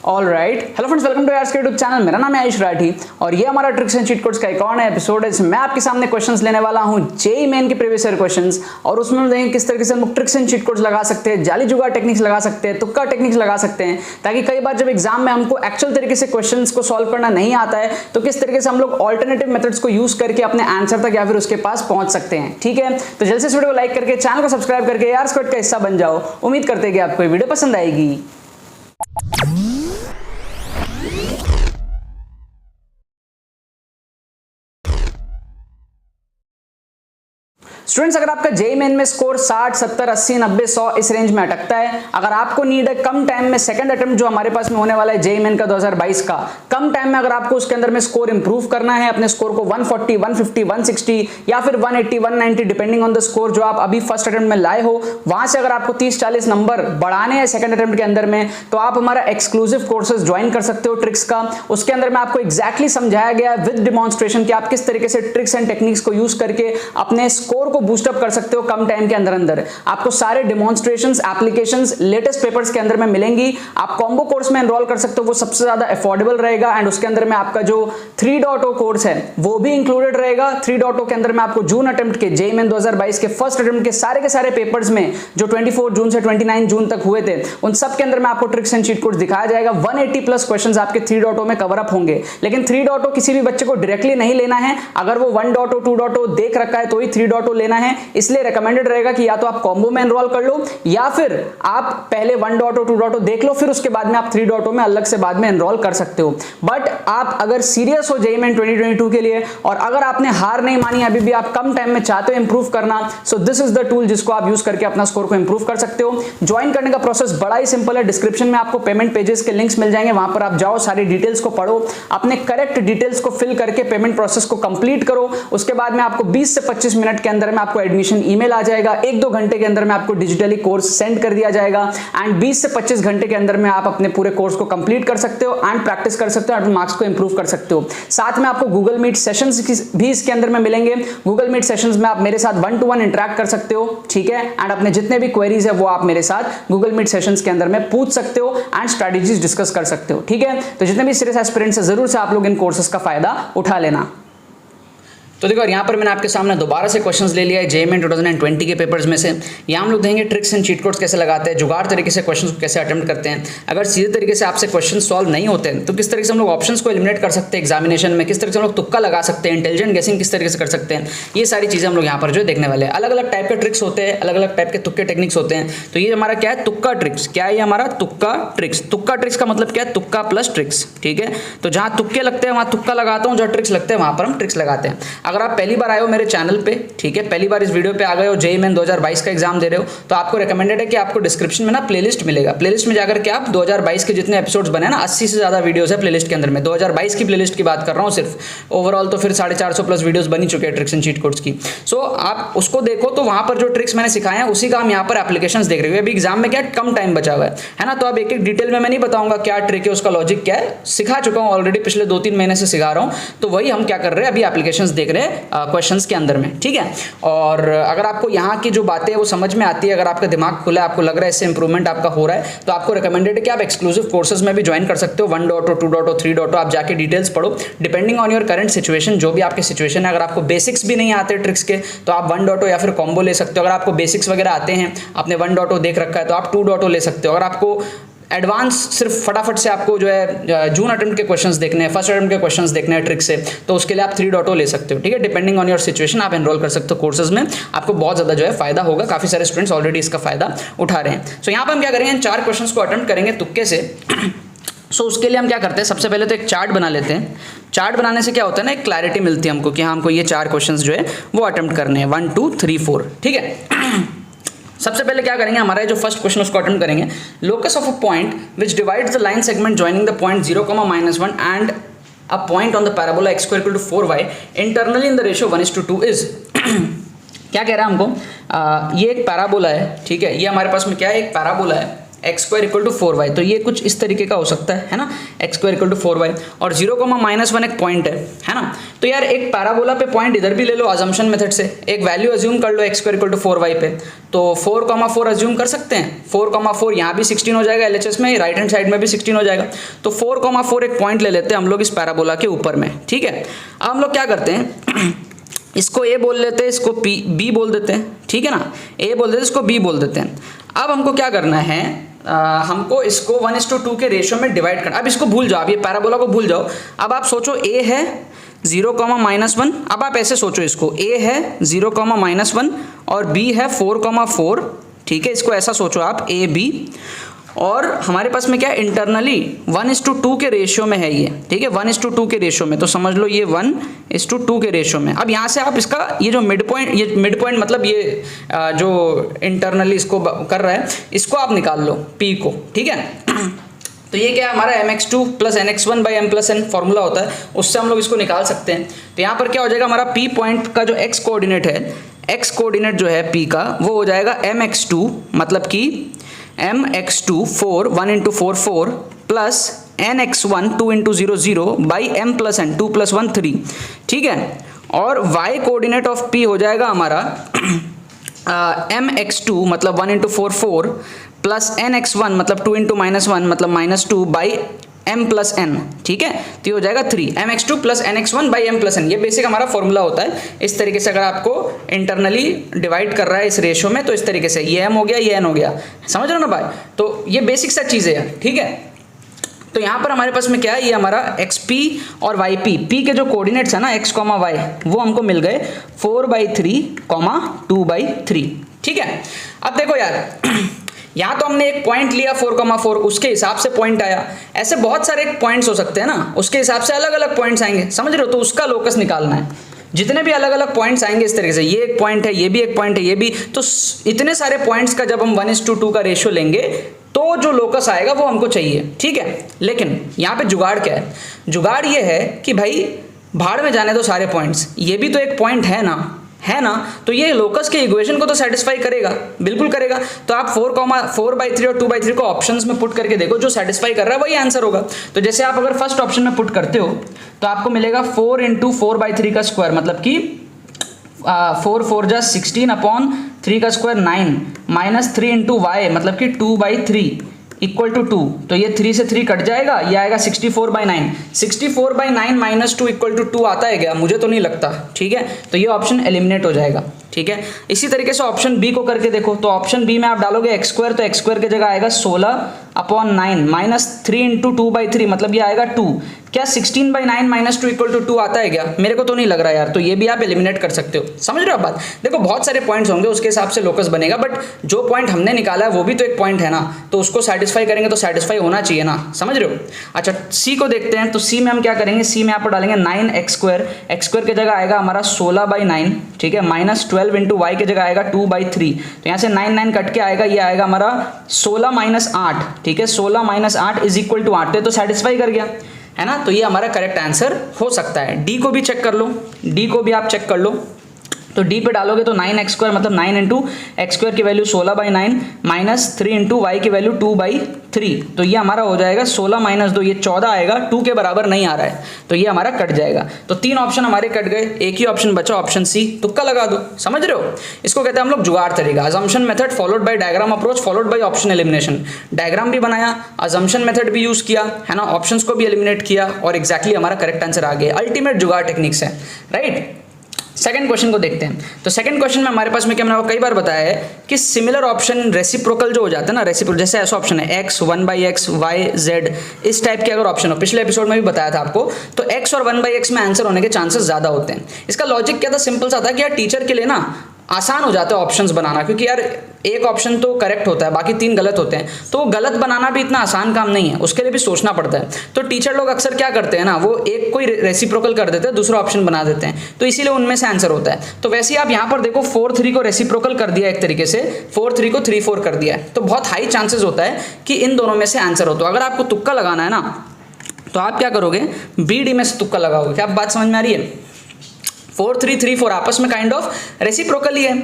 Alright, hello friends, welcome two hours के YouTube channel. मेरा नाम है आयुष राठी और ये हमारा ट्रिक्स एंड चीट कोड्स का एक और नया एपिसोड है। मैं आपके सामने क्वेश्चंस लेने वाला हूं जेईई मेन के प्रीवियस ईयर क्वेश्चंस, और उसमें हम देखेंगे किस तरीके से हम ट्रिक्स एंड चीट कोड्स लगा सकते हैं, जाली जुगाड़ टेक्निक्स लगा सकते हैं, तुक्का टेक्निक्स लगा सकते हैं, ताकि कई बार जब एग्जाम में हमको एक्चुअल तरीके से क्वेश्चंस को सॉल्व करना नहीं आता है तो किस तरीके से हम लोग ऑल्टरनेटिव मेथड्स को यूज करके अपने आंसर तक या फिर उसके पास पहुंच सकते हैं। ठीक है, तो जल्द से इस वीडियो को लाइक करके चैनल को सब्सक्राइब करके यार स्क्वाड का हिस्सा बन जाओ। उम्मीद करते हैं कि आपको ये वीडियो पसंद आएगी। स्टूडेंट्स, अगर आपका जेईई मेन में स्कोर 60, 70, 80, 90, 100 इस रेंज में अटकता है, अगर आपको नीड है कम टाइम में सेकंड अटेम्प्ट जो हमारे पास में होने वाला है जेईई मेन का 2022 का, कम टाइम में अगर आपको उसके अंदर में स्कोर इंप्रूव करना है, अपने स्कोर को 140, 150, 160 या फिर 180, 190 डिपेंडिंग ऑन द स्कोर जो आप अभी फर्स्ट अटेम्प्ट में लाए हो, वहां से अगर आपको 30-40 नंबर बढ़ाने हैं सेकंड अटेम्प्ट के अंदर में, तो आप हमारा एक्सक्लूसिव कोर्सेज ज्वाइन कर सकते हो ट्रिक्स का। उसके अंदर में आपको एग्जैक्टली समझाया गया है विद डिमॉन्स्ट्रेशन कि आप किस तरीके से ट्रिक्स एंड टेक्निक्स को यूज करके अपने स्कोर को बूस्ट अप कर सकते हो कम टाइम के अंदर। आपको सारे डिमॉन्स्ट्रेशंस, एप्लीकेशंस लेटेस्ट पेपर्स के अंदर में मिलेंगी। आप कॉम्बो कोर्स में एनरोल कर सकते हो, वो सबसे ज्यादा अफोर्डेबल रहेगा, एंड उसके अंदर में आपका जो 3.0 कोर्स है वो भी इंक्लूडेड रहेगा। 3.0 के अंदर में आपको जून अटेम्प्ट के जेईई मेन 2022 के फर्स्ट अटेम्प्ट के सारे पेपर्स में जो 24 जून से 29 जून तक हुए थे, उन सब के अंदर में आपको ट्रिक्स एंड चीट कोड्स दिखाया जाएगा। 180 प्लस क्वेश्चंस आपके 3.0 में कवर अप होंगे, लेकिन 3.0 किसी भी बच्चे को डायरेक्टली नहीं लेना है। अगर वो 1.0, 2.0 देख रखा है तो ही 3.0 लेना है। इसलिए रिकमेंडेड रहेगा कि या तो आप कॉम्बो में एनरोल कर लो या फिर आप पहले 1.0, 2.0 देख लो, फिर उसके बाद में आप 3.0 में अलग से बाद में एनरोल कर सकते हो। बट आप अगर सीरियस हो जेईई मेन 2022 के लिए और अगर आपने हार नहीं मानी, अभी भी आप कम टाइम में चाहते हो इंप्रूव करना, so this is the tool जिसको आप यूज करके अपना स्कोर को इंप्रूव कर सकते हो। ज्वाइन करने का प्रोसेस बड़ा ही सिंपल है। डिस्क्रिप्शन में आपको पेमेंट पेजेस के लिंक्स मिल जाएंगे, वहां पर आप जाओ, सारी डिटेल्स को पढ़ो, अपने करेक्ट डिटेल्स को फिल करके पेमेंट प्रोसेस को कंप्लीट करो। उसके बाद में आपको 20 से 25 मिनट के अंदर में आपको एडमिशन ईमेल आ जाएगा। 1-2 घंटे के अंदर में आपको डिजिटली कोर्स सेंड कर दिया जाएगा, एंड 20 से 25 घंटे के अंदर में आप अपने पूरे कोर्स को कंप्लीट कर सकते हो एंड प्रैक्टिस कर सकते हो, अपने मार्क्स को इंप्रूव कर सकते हो। साथ में आपको गूगल मीट सेशंस भी इसके अंदर में मिलेंगे। गूगल मीट सेशंस में आप मेरे साथ 1-to-1 इंटरेक्ट कर सकते हो, ठीक है, एंड अपने जितने भी क्वेरीज है वो आप मेरे साथ गूगल मीट सेशंस के अंदर में पूछ सकते हो एंड स्ट्रेटजीज डिस्कस कर सकते हो। ठीक है, तो जितने भी सीरियस एस्पिरेंट्स है जरूर से आप लोग इन कोर्सेज का फायदा उठा लेना। तो देखो, यहाँ पर मैंने आपके सामने दोबारा से क्वेश्चंस ले लिया है जेईई मेन 2020 के पेपर्स में से। यहाँ हम लोग देखेंगे ट्रिक्स एंड चीट कोड्स कैसे लगाते हैं, जुगाड़ तरीके से क्वेश्चंस को कैसे अटेम्प्ट करते हैं। अगर सीधे तरीके से आपसे क्वेश्चन सॉल्व नहीं होते हैं तो किस तरीके से हम लोग ऑप्शंस को एलिमिनेट कर सकते हैं एग्जामिनेशन में, किस तरीके से हम लोग तुक्का लगा सकते हैं, इंटेलिजेंट गेसिंग किस तरीके से कर सकते हैं, ये सारी चीज़ें हम लोग यहाँ पर जो देखने वाले हैं। अलग अलग टाइप के ट्रिक्स होते हैं, अलग अलग टाइप के तुक्के टेक्निक्स होते हैं। तो ये हमारा क्या है, तुक्का ट्रिक्स। क्या है ये हमारा तुक्का ट्रिक्स। तुक्का ट्रिक्स का मतलब क्या है, तुक्का प्लस ट्रिक्स। ठीक है, तो जहाँ तुक्के लगते हैं वहाँ तुक्का लगाता हूँ, जहाँ ट्रिक्स लगते हैं वहाँ पर हम ट्रिक्स लगाते हैं। अगर आप पहली बार आए हो मेरे चैनल पे, ठीक है, पहली बार इस वीडियो पे आ गए हो, जेईई मेन 2022 का एग्जाम दे रहे हो, तो आपको रिकमेंडेड है कि आपको डिस्क्रिप्शन में ना प्लेलिस्ट मिलेगा। प्लेलिस्ट में जाकर के आप 2022 के जितने एपिसोड्स बने ना, 80 से ज्यादा वीडियोस है प्लेलिस्ट के अंदर में। 2022 की प्लेलिस्ट की बात कर रहा हूँ सिर्फ, ओवरऑल तो फिर 450 प्लस वीडियोस बनी चुके हैं ट्रिक्स एंड चीट कोड्स की। सो आप उसको देखो, तो वहां पर जो ट्रिक्स मैंने सिखाए हैं उसी का हम यहाँ पर एप्लीकेशंस देख रहे हो। अभी एग्जाम में क्या कम टाइम बचा हुआ है ना, तो अब एक एक डिटेल में मैं नहीं बताऊंगा क्या ट्रिक है, उसका लॉजिक क्या है, सिखा चुका हूँ ऑलरेडी, पिछले 2-3 महीने से सिखा रहा हूँ। तो वही हम क्या कर रहे हैं, अभी एप्लीकेशंस देख रहे हैं क्वेश्चंस के अंदर में। ठीक है, और अगर आपको यहाँ की जो बातें हैं वो समझ में आती है, अगर आपका दिमाग खुला है, आपको लग रहा है इससे इंप्रूवमेंट आपका हो रहा है, तो आपको रिकमेंडेड है कि आप एक्सक्लूसिव कोर्सेज में भी ज्वाइन कर सकते हो। 1.0, 2.0, 3.0 आप जाके डिटेल्स पढ़ो, depending on your current situation, जो भी आपकी सिचुएशन है। अगर आपको बेसिक्स भी नहीं आते ट्रिक्स के तो आप 1.0 या फिर कॉम्बो ले सकते हो। अगर आपको बेसिक्स वगैरह आते हैं, आपने 1.0 देख रखा है, तो आप 2.0 ले सकते हो। अगर आपको एडवांस सिर्फ फटाफट से आपको जो है जून अटेम्प्ट के क्वेश्चंस देखने हैं, फर्स्ट अटेम्प्ट के क्वेश्चंस देखने हैं ट्रिक से, तो उसके लिए आप 3.0 ले सकते हो। ठीक है, डिपेंडिंग ऑन योर सिचुएशन आप एनरोल कर सकते हो कोर्सेज में, आपको बहुत ज़्यादा जो है फायदा होगा। काफ़ी सारे स्टूडेंट्स ऑलरेडी इसका फायदा उठा रहे हैं। सो यहाँ पर हम क्या करेंगे, इन 4 क्वेश्चंस को अटेम्प्ट करेंगे तुक्के से। सो उसके लिए हम क्या करते हैं, सबसे पहले तो एक चार्ट बना लेते हैं। चार्ट बनाने से क्या होता है ना, एक क्लैरिटी मिलती है हमको कि हाँ, हमको ये 4 क्वेश्चंस जो है वो अटेम्प्ट करने हैं, 1, 2, 3, 4। ठीक है, सबसे पहले क्या करेंगे, हमारा जो फर्स्ट क्वेश्चन उसको अटेम्प्ट करेंगे। Locus of a point which divides the line segment joining the point 0, -1 and a point on the parabola x² = 4y internally in the ratio 1:2 is. क्या कह रहा है हमको, ये एक पैराबोला है। ठीक है, ये हमारे पास में क्या है, एक पैराबोला है x square equal to 4y। तो ये कुछ इस तरीके का हो सकता है ना, x square equal to 4y और 0,-1 एक पॉइंट है ना। तो यार एक पैराबोला पे पॉइंट इधर भी ले लो अजम्पशन मेथड से, एक वैल्यू अज्यूम कर लो x square equal to 4y पे, तो 4,4 अज्यूम कर सकते हैं। 4,4 यहाँ भी 16 हो जाएगा LHS में, राइट हैंड साइड में भी 16 हो जाएगा। तो 4,4 एक पॉइंट ले लेते हैं हम लोग इस पैराबोला के ऊपर में, ठीक है। अब हम लोग क्या करते हैं, इसको ए बोल लेते हैं, इसको बी बोल देते हैं, ठीक है ना, ए बोल देते हैं, इसको बी बोल देते हैं। अब हमको क्या करना है, हमको इसको 1:2 के रेशियो में डिवाइड करना। अब इसको भूल जाओ, अब ये पैराबोला को भूल जाओ। अब आप सोचो ए है 0,-1, अब आप ऐसे सोचो इसको, ए है 0,-1 और बी है 4,4, ठीक है। इसको ऐसा सोचो आप, ए बी, और हमारे पास में क्या है, इंटरनली 1:2 के रेशियो में है ये, ठीक है, 1:2 के रेशियो में। तो समझ लो ये 1:2 के रेशियो में। अब यहाँ से आप इसका ये जो मिड पॉइंट मतलब ये जो इंटरनली इसको कर रहा है, इसको आप निकाल लो P को, ठीक है। तो ये क्या है हमारा mx2 प्लस nx1/m+n फॉर्मूला होता है, उससे हम लोग इसको निकाल सकते हैं। तो यहाँ पर क्या हो जाएगा, हमारा P पॉइंट का जो x कोऑर्डिनेट है, x कोऑर्डिनेट जो है P का, वो हो जाएगा mx2 मतलब कि mx2 4 1 × 4 4 plus nx1 2 × 0 0 by m+n 2 + 1 3, ठीक है। और y कोऑर्डिनेट ऑफ P हो जाएगा हमारा mx2 मतलब 1 × 4 4 प्लस nx1 मतलब 2 × -1 मतलब -2 बाई m+n, ठीक है। तो ये हो जाएगा 3 mx2 plus nx1 by m+n। ये बेसिक हमारा फॉर्मूला होता है। इस तरीके से अगर आपको इंटरनली डिवाइड कर रहा है इस रेशियो में, तो इस तरीके से ये m हो गया, ये n हो गया, समझ रहे हो ना भाई। तो ये बेसिक सा चीज़ें हैं, ठीक है। तो यहाँ पर हमारे पास में क्या है, ये हमारा xp और yp, p के जो कोऑर्डिनेट्स है ना x, y, वो हमको मिल गए 4/3, 2/3, ठीक है। अब देखो यार यहाँ तो हमने एक पॉइंट लिया 4,4, उसके हिसाब से पॉइंट आया। ऐसे बहुत सारे पॉइंट्स हो सकते हैं ना, उसके हिसाब से अलग अलग पॉइंट्स आएंगे, समझ रहे हो। तो उसका लोकस निकालना है। जितने भी अलग अलग पॉइंट्स आएंगे इस तरीके से, ये एक पॉइंट है, ये भी एक पॉइंट है, ये भी, तो इतने सारे पॉइंट्स का जब हम 1:2 का रेशियो लेंगे तो जो लोकस आएगा वो हमको चाहिए, ठीक है। लेकिन यहाँ पे जुगाड़ क्या है, जुगाड़ ये है कि भाई भाड़ में जाने दो सारे पॉइंट्स, ये भी तो एक पॉइंट है ना, तो ये लोकस के इक्वेशन को तो सेटिस्फाई करेगा, बिल्कुल करेगा। तो आप 4,4/3 और 2/3 को ऑप्शंस में पुट करके देखो, जो सेटिस्फाई कर रहा है वही आंसर होगा। तो जैसे आप अगर फर्स्ट ऑप्शन में पुट करते हो तो आपको मिलेगा 4 × 4/3 का स्क्वायर, मतलब कि 4 4 जा 16/3 का स्क्वायर 9 माइनस 3 × y मतलब कि 2/3 इक्वल टू 2। तो ये 3 से 3 कट जाएगा, ये आएगा 64/9। 64/9 माइनस 2 इक्वल टू 2 आता है क्या, मुझे तो नहीं लगता, ठीक है। तो ये ऑप्शन एलिमिनेट हो जाएगा, ठीक है। इसी तरीके से ऑप्शन बी को करके देखो, तो ऑप्शन बी में आप डालोगे x2, तो x2 की जगह आएगा 16/9 माइनस 3 × 2/3 मतलब ये आएगा 2। क्या 16/9 माइनस 2 इक्वल टू 2 आता है क्या, मेरे को तो नहीं लग रहा यार। तो ये भी आप एलिमिनेट कर सकते हो, समझ रहे हो आप बात। देखो बहुत सारे पॉइंट्स होंगे, उसके हिसाब से लोकस बनेगा, बट जो पॉइंट हमने निकाला है वो भी तो एक पॉइंट है ना, तो उसको सेटिस्फाई करेंगे तो सेटिस्फाई होना चाहिए ना, समझ रहे हो। अच्छा सी को देखते हैं। तो सी में हम क्या करेंगे, सी में आप डालेंगे 9x2, x2 की जगह आएगा हमारा 16/9, ठीक है, माइनस 12 × y की जगह आएगा 2/3। तो यहाँ से 9 कट के आएगा, ये आएगा हमारा 16 - 8, ठीक है, 16 - 8 इज इक्वल टू 8, तो सेटिस्फाई कर गया है ना। तो ये हमारा करेक्ट आंसर हो सकता है। डी को भी चेक कर लो, डी को भी आप चेक कर लो। तो डी पे डालोगे तो 9x2 मतलब 9 × x2 की वैल्यू 16/9 माइनस 3 × y की वैल्यू 2/3। तो ये हमारा हो जाएगा 16 - 2, ये 14 आएगा, 2 के बराबर नहीं आ रहा है, तो ये हमारा कट जाएगा। तो 3 ऑप्शन हमारे कट गए, एक ही ऑप्शन बचा, ऑप्शन सी। तुक्का लगा दो, समझ रहे हो। इसको कहते हैं हम लोग जुगाड़ तरीका, assumption method followed by diagram approach followed by option elimination. Diagram भी बनाया, अजम्पशन मेथड भी यूज किया है ना, ऑप्शंस को भी एलिमिनेट किया और एक्जैक्टली हमारा करेक्ट आंसर आ गया। अल्टीमेट जुगाड़ टेक्निक्स है, राइट। सेकंड क्वेश्चन को देखते हैं। तो सेकंड क्वेश्चन में हमारे पास में क्या, मैंने आपको कई बार बताया है कि सिमिलर ऑप्शन रेसिप्रोकल जो हो जाता है ना, रेसिप्रोकल जैसे ऐसा ऑप्शन है x 1/x y z, इस टाइप के अगर ऑप्शन हो, पिछले एपिसोड में भी बताया था आपको, तो x और 1/x में आंसर होने के चांसेस ज्यादा होते हैं। इसका लॉजिक क्या था, सिंपल सा था कि यार टीचर के लिए ना आसान हो जाता है ऑप्शंस बनाना, क्योंकि यार एक ऑप्शन तो करेक्ट होता है, बाकी 3 गलत होते हैं, तो गलत बनाना भी इतना आसान काम नहीं है, उसके लिए भी सोचना पड़ता है। तो टीचर लोग अक्सर क्या करते हैं ना, वो एक कोई रेसिप्रोकल कर देते हैं, दूसरा ऑप्शन बना देते हैं, तो इसीलिए उनमें से आंसर होता है। तो वैसे ही आप यहाँ पर देखो 4 3 को रेसिप्रोकल कर दिया एक तरीके से, 4 3 को 3 4 कर दिया है, तो बहुत हाई चांसेस होता है कि इन दोनों में से आंसर हो। तो अगर आपको तुक्का लगाना है ना, तो आप क्या करोगे, बी डी में से तुक्का लगाओगे। क्या बात समझ में आ रही है। 4 3 3 4 आपस में काइंड ऑफ रेसिप्रोकल ही है,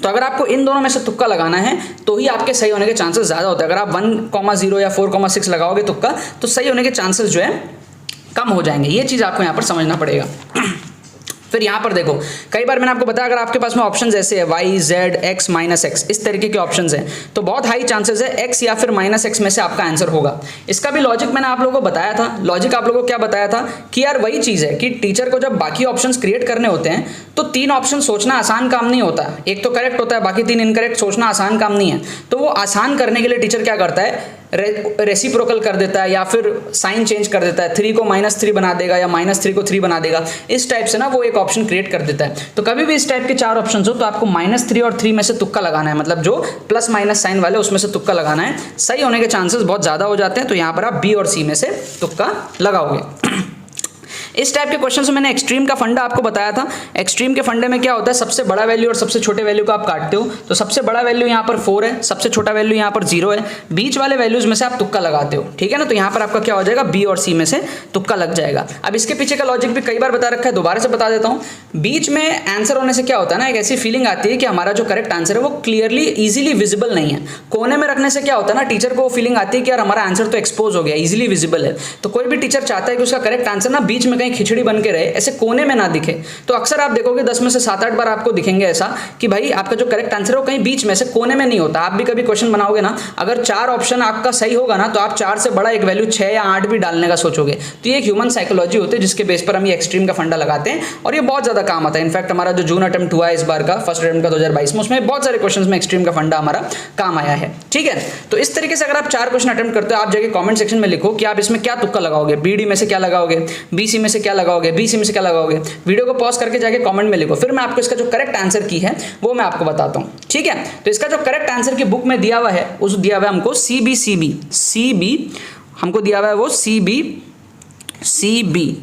तो अगर आपको इन दोनों में से तुक्का लगाना है तो ही आपके सही होने के चांसेस ज़्यादा होते हैं। अगर आप 1,0 या 4,6 लगाओगे तुक्का तो सही होने के चांसेस जो है कम हो जाएंगे। ये चीज़ आपको यहाँ पर समझना पड़ेगा। फिर यहाँ पर देखो, कई बार मैंने आपको बताया अगर आपके पास में ऑप्शंस ऐसे है y, z, x, -x, इस तरीके के ऑप्शंस हैं तो बहुत हाई चांसेस है x या फिर -x में से आपका आंसर होगा। इसका भी लॉजिक मैंने आप लोगों को बताया था। लॉजिक आप लोगों को क्या बताया था कि यार वही चीज़ है कि टीचर को जब बाकी ऑप्शंस क्रिएट करने होते हैं तो 3 ऑप्शन सोचना आसान काम नहीं होता। एक तो करेक्ट होता है, बाकी 3 इनकरेक्ट, सोचना आसान काम नहीं है। तो वो आसान करने के लिए टीचर क्या करता है, रेसिप्रोकल कर देता है या फिर साइन चेंज कर देता है, 3 को -3 बना देगा या -3 को 3 बना देगा। इस टाइप से ना वो एक ऑप्शन क्रिएट कर देता है। तो कभी भी इस टाइप के 4 ऑप्शन हो तो आपको -3 और 3 में से तुक्का लगाना है, मतलब जो प्लस माइनस साइन वाले उसमें से तुक्का लगाना है। सही होने के चांसेस बहुत ज़्यादा हो जाते हैं। तो यहाँ पर आप बी और सी में से तुक्का लगाओगे। इस टाइप के क्वेश्चन में मैंने एक्सट्रीम का फंडा आपको बताया था। एक्सट्रीम के फंडे में क्या होता है, सबसे बड़ा वैल्यू और सबसे छोटे वैल्यू को आप काटते हो। तो सबसे बड़ा वैल्यू यहाँ पर 4 है, सबसे छोटा वैल्यू यहाँ पर 0 है। बीच वाले वैल्यूज में से आप तुक्का लगाते हो, ठीक है ना। तो यहाँ पर आपका क्या हो जाएगा, बी और सी में से तुक्का लग जाएगा। अब इसके पीछे का लॉजिक भी कई बार बता रखा है, दोबारा से बता देता हूँ। बीच में आंसर होने से क्या होता है ना, एक ऐसी फीलिंग आती है कि हमारा जो करेक्ट आंसर है वो क्लियरली इजीली विजिबल नहीं है। कोने में रखने से क्या होता है ना, टीचर को वो फीलिंग आती है कि यार हमारा आंसर तो एक्सपोज हो गया, इजीली विजिबल है। तो कोई भी टीचर चाहता है कि उसका करेक्ट आंसर ना बीच में कहीं खिचड़ी बन के रहे, ऐसे कोने में ना दिखे। तो अक्सर आप देखोगे 10 में से 7-8 बार आपको दिखेंगे ऐसा कि भाई आपका जो करेक्ट आंसर है वो कहीं बीच में से कोने में नहीं होता। आप भी कभी क्वेश्चन बनाओगे ना, अगर 4 ऑप्शन आपका सही होगा ना तो आप 4 से बड़ा एक वैल्यू 6 या 8 भी डालने का सोचोगे। तो ये एक ह्यूमन साइकोलॉजी होती है जिसके बेस पर हम ये एक्सट्रीम का फंडा लगाते हैं और ये बहुत ज्यादा काम आता है। इनफैक्ट हमारा जो जून अटेम्प्ट हुआ है इस बार का, फर्स्ट अटेम्प्ट का 2022 में, उसमें बहुत सारे क्वेश्चन में एक्सट्रीम का फंडा हमारा काम आया है, ठीक है। तो इस तरीके से अगर आप 4 क्वेश्चन अटेम्प्ट करते हो, आप जाके कॉमेंट सेक्शन में लिखो कि आप इसमें क्या तुक्का लगाओगे, बीडी में से क्या लगाओगे, बीसी में से क्या लगाओगे, बीसी में से क्या लगाओगे। वीडियो को पॉज करके जाके कमेंट में लिखो, फिर मैं आपको इसका जो करेक्ट आंसर की है वो मैं आपको बताता हूं, ठीक है। तो इसका जो करेक्ट आंसर की बुक में दिया हुआ है, उस दिया हुआ है हमको CB हमको दिया हुआ है वो CB,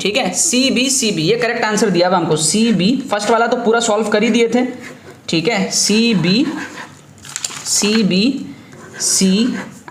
ठीक है, CB ये करेक्ट आंसर दिया हुआ हमको। CB फर्स्ट वाला तो पूरा सॉल्व कर ही दिए थे, ठीक है। CB C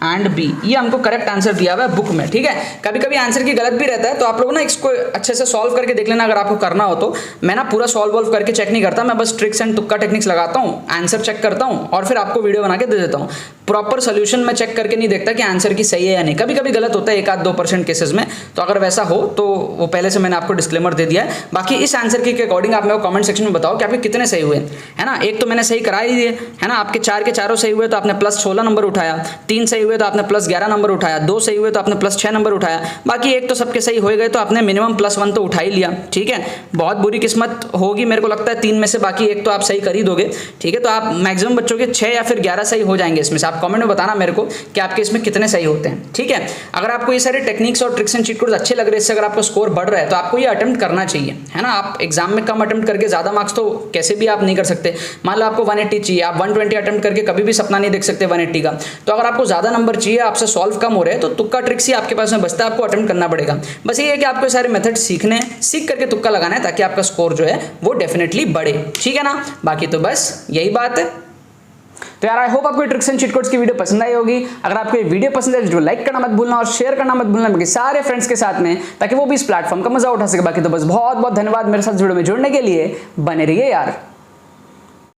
एंड बी, ये हमको करेक्ट आंसर दिया हुआ है बुक में, ठीक है। कभी कभी आंसर की गलत भी रहता है तो आप लोग ना इसको अच्छे से सॉल्व करके देख लेना अगर आपको करना हो तो। मैं ना पूरा सॉल्व करके चेक नहीं करता, मैं बस ट्रिक्स एंड तुक्का टेक्निक्स लगाता हूँ, आंसर चेक करता हूँ और फिर आपको वीडियो बना के दे देता हूँ। प्रॉपर सोल्यूशन में चेक करके नहीं देखता कि आंसर की सही है या नहीं। कभी कभी गलत होता है 1-2% केसेस में, तो अगर वैसा हो तो वो पहले से मैंने आपको डिस्क्लेमर दे दिया है। बाकी इस आंसर के अकॉर्डिंग आप मेरे को कमेंट सेक्शन में बताओ कि आपके कितने सही हुए, है ना। एक तो मैंने सही करा ही दिए, है ना। आपके 4 के चारों सही हुए तो आपने +16 नंबर उठाया, 3 सही हुए तो आपने +11 नंबर उठाया, 2 सही हुए तो आपने +6 नंबर उठाया, बाकी एक तो सबके सही हो गए तो आपने मिनिमम +1 तो उठा ही लिया, ठीक है। बहुत बुरी किस्मत होगी मेरे को लगता है 3 में से, बाकी एक तो आप सही कर ही दोगे, ठीक है। तो आप मैक्सिमम बच्चों के 6 या फिर 11 सही हो जाएंगे इसमें से। आप कमेंट में बताना मेरे को कि आपके इसमें कितने सही होते हैं, ठीक है। अगर आपको ये सारे टेक्निक्स और ट्रिक्स एंड चीट कोड्स अच्छे लग रहे हैं, इससे अगर आपका स्कोर बढ़ रहा है तो आपको ये अटेम्प्ट करना चाहिए, है ना। आप एग्जाम में कम अटेम्प्ट करके ज्यादा मार्क्स तो कैसे भी आप नहीं कर सकते। मान लो आपको 180 चाहिए, आप 120 अटेम्प्ट करके कभी भी सपना नहीं देख सकते 180 का। तो अगर आपको ज्यादा नंबर चाहिए, आपसे सॉल्व कम हो रहे हैं, तो तुक्का ट्रिक्स ही आपके पास में बचता है, आपको अटेम्प्ट करना पड़ेगा। बस ये है कि आपको सारे मेथड सीखने, सीख करके तुक्का लगाना है ताकि आपका स्कोर जो है वो डेफिनेटली बढ़े, ठीक है ना। बाकी तो बस यही बात है। तो यार आई होप आपको ट्रिक्स एंड चीट कोड्स की वीडियो पसंद आई होगी। अगर आपको ये वीडियो पसंद है तो लाइक करना मत भूलना और शेयर करना मत भूलना बाकी सारे फ्रेंड्स के साथ में, ताकि वो भी इस प्लेटफॉर्म का मजा उठा सके। बाकी तो बस बहुत बहुत धन्यवाद मेरे साथ वीडियो में जुड़ने के लिए। बने रहिए यार।